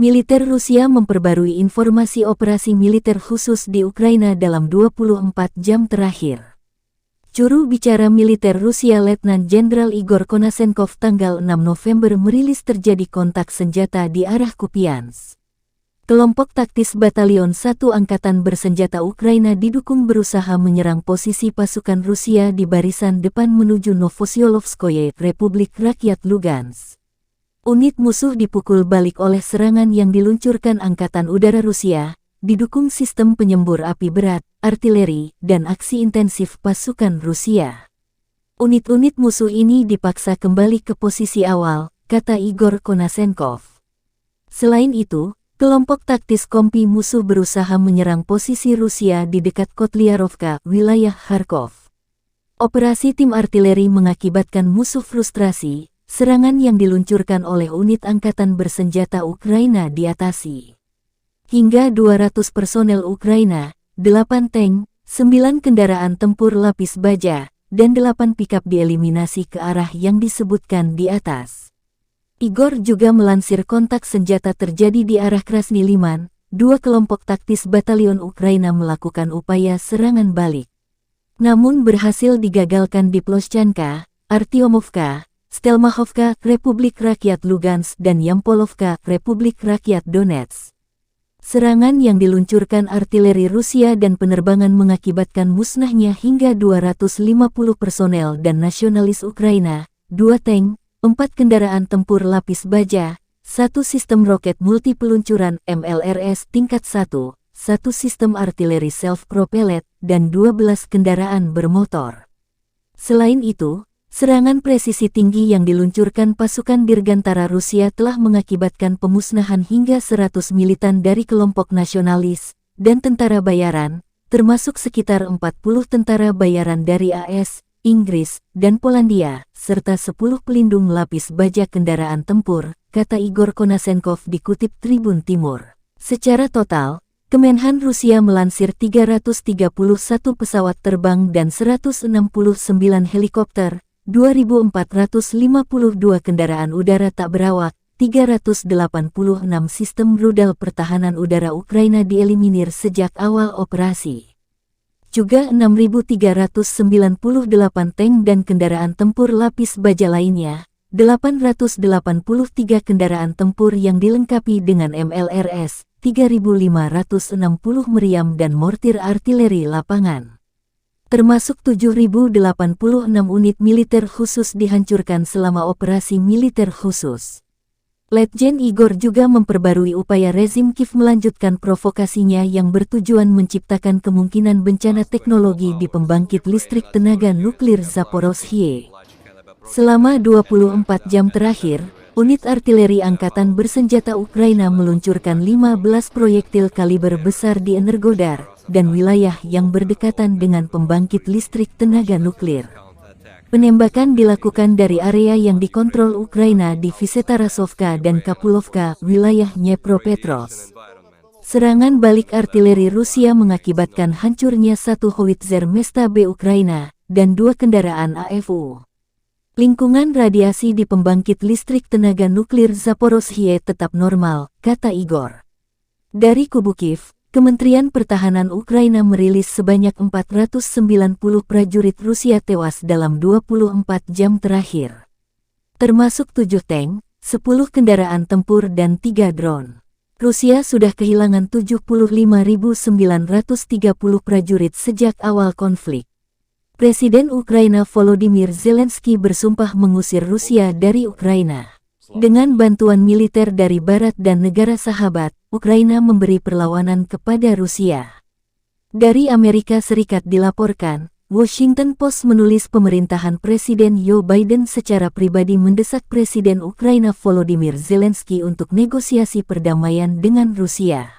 Militer Rusia memperbarui informasi operasi militer khusus di Ukraina dalam 24 jam terakhir. Juru bicara militer Rusia Letnan Jenderal Igor Konasenkov tanggal 6 November merilis terjadi kontak senjata di arah Kupiansk. Kelompok taktis Batalion 1 Angkatan Bersenjata Ukraina didukung berusaha menyerang posisi pasukan Rusia di barisan depan menuju Novosyolovskoye, Republik Rakyat Lugansk. Unit musuh dipukul balik oleh serangan yang diluncurkan Angkatan Udara Rusia, didukung sistem penyembur api berat, artileri, dan aksi intensif pasukan Rusia. Unit-unit musuh ini dipaksa kembali ke posisi awal, kata Igor Konasenkov. Selain itu, kelompok taktis Kompi musuh berusaha menyerang posisi Rusia di dekat Kotliarovka, wilayah Kharkov. Operasi tim artileri mengakibatkan musuh frustrasi. Serangan yang diluncurkan oleh unit angkatan bersenjata Ukraina diatasi. Hingga 200 personel Ukraina, 8 tank, 9 kendaraan tempur lapis baja, dan 8 pikap dieliminasi ke arah yang disebutkan di atas. Igor juga melansir kontak senjata terjadi di arah Krasny Liman. 2 kelompok taktis batalion Ukraina melakukan upaya serangan balik. Namun berhasil digagalkan di Ploshchanka, Artyomovka, Stelmachovka, Republik Rakyat Lugansk, dan Yampolovka, Republik Rakyat Donetsk. Serangan yang diluncurkan artileri Rusia dan penerbangan mengakibatkan musnahnya hingga 250 personel dan nasionalis Ukraina, 2 tank, 4 kendaraan tempur lapis baja, 1 sistem roket multi peluncuran MLRS tingkat 1, 1 sistem artileri self-propellet, dan 12 kendaraan bermotor. Selain itu, serangan presisi tinggi yang diluncurkan pasukan Dirgantara Rusia telah mengakibatkan pemusnahan hingga 100 militan dari kelompok nasionalis dan tentara bayaran, termasuk sekitar 40 tentara bayaran dari AS, Inggris, dan Polandia, serta 10 pelindung lapis baja kendaraan tempur, kata Igor Konasenkov dikutip Tribun Timur. Secara total, Kemenhan Rusia melansir 331 pesawat terbang dan 169 helikopter, 2.452 kendaraan udara tak berawak, 386 sistem rudal pertahanan udara Ukraina dieliminir sejak awal operasi. Juga 6.398 tank dan kendaraan tempur lapis baja lainnya, 883 kendaraan tempur yang dilengkapi dengan MLRS, 3.560 meriam dan mortir artileri lapangan. Termasuk 7.086 unit militer khusus dihancurkan selama operasi militer khusus. Letjen Igor juga memperbarui upaya rezim Kiev melanjutkan provokasinya yang bertujuan menciptakan kemungkinan bencana teknologi di pembangkit listrik tenaga nuklir Zaporozhye. Selama 24 jam terakhir, unit artileri Angkatan Bersenjata Ukraina meluncurkan 15 proyektil kaliber besar di Energodar dan wilayah yang berdekatan dengan pembangkit listrik tenaga nuklir. Penembakan dilakukan dari area yang dikontrol Ukraina di Vysetarasovka dan Kapulovka, wilayah Dnepropetrovsk. Serangan balik artileri Rusia mengakibatkan hancurnya 1 howitzer Mesta B Ukraina dan 2 kendaraan AFU. Lingkungan radiasi di pembangkit listrik tenaga nuklir Zaporozhye tetap normal, kata Igor. Dari kubu Kiev, Kementerian Pertahanan Ukraina merilis sebanyak 490 prajurit Rusia tewas dalam 24 jam terakhir. Termasuk 7 tank, 10 kendaraan tempur dan 3 drone. Rusia sudah kehilangan 75.930 prajurit sejak awal konflik. Presiden Ukraina Volodymyr Zelensky bersumpah mengusir Rusia dari Ukraina. Dengan bantuan militer dari Barat dan negara sahabat, Ukraina memberi perlawanan kepada Rusia. Dari Amerika Serikat dilaporkan, Washington Post menulis pemerintahan Presiden Joe Biden secara pribadi mendesak Presiden Ukraina Volodymyr Zelensky untuk negosiasi perdamaian dengan Rusia.